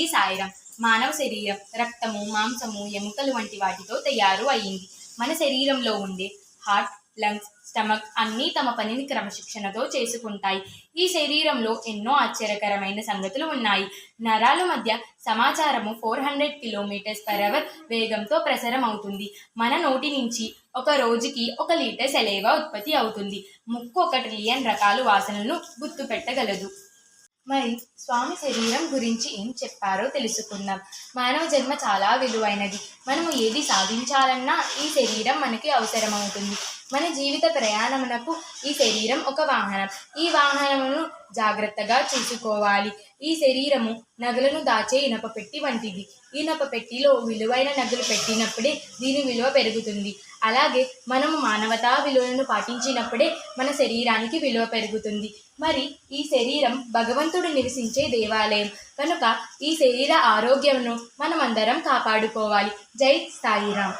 అందరికీ సాయిరాం. మానవ శరీరం రక్తము, మాంసము, ఎముకలు వంటి వాటితో తయారు అయ్యింది. మన శరీరంలో ఉండే హార్ట్, లంగ్స్, స్టమక్ అన్నీ తమ పనిని క్రమశిక్షణతో చేసుకుంటాయి. ఈ శరీరంలో ఎన్నో ఆశ్చర్యకరమైన సంగతులు ఉన్నాయి. నరాల మధ్య సమాచారము 400 km/h వేగంతో ప్రసారం అవుతుంది. మన నోటి నుంచి ఒక రోజుకి 1 లీటర్ సెలైవా ఉత్పత్తి అవుతుంది. ముక్కు 1 ట్రిలియన్ రకాల వాసనలను గుర్తుపెట్టగలదు. మరి స్వామి శరీరం గురించి ఏం చెప్పారో తెలుసుకుందాం. మానవ జన్మ చాలా విలువైనది. మనము ఏది సాధించాలన్నా ఈ శరీరం మనకి అవసరమవుతుంది. మన జీవిత ప్రయాణమునకు ఈ శరీరం ఒక వాహనం. ఈ వాహనమును జాగ్రత్తగా చూసుకోవాలి. ఈ శరీరము నగలను దాచే ఇనప పెట్టి వంటిది. ఇనప పెట్టిలో విలువైన నగలు పెట్టినప్పుడే దీని విలువ పెరుగుతుంది. అలాగే మనము మానవతా విలువలను పాటించినప్పుడే మన శరీరానికి విలువ పెరుగుతుంది. మరి ఈ శరీరం భగవంతుడు నివసించే దేవాలయం కనుక ఈ శరీర ఆరోగ్యమును మనమందరం కాపాడుకోవాలి. జై సాయిరాం.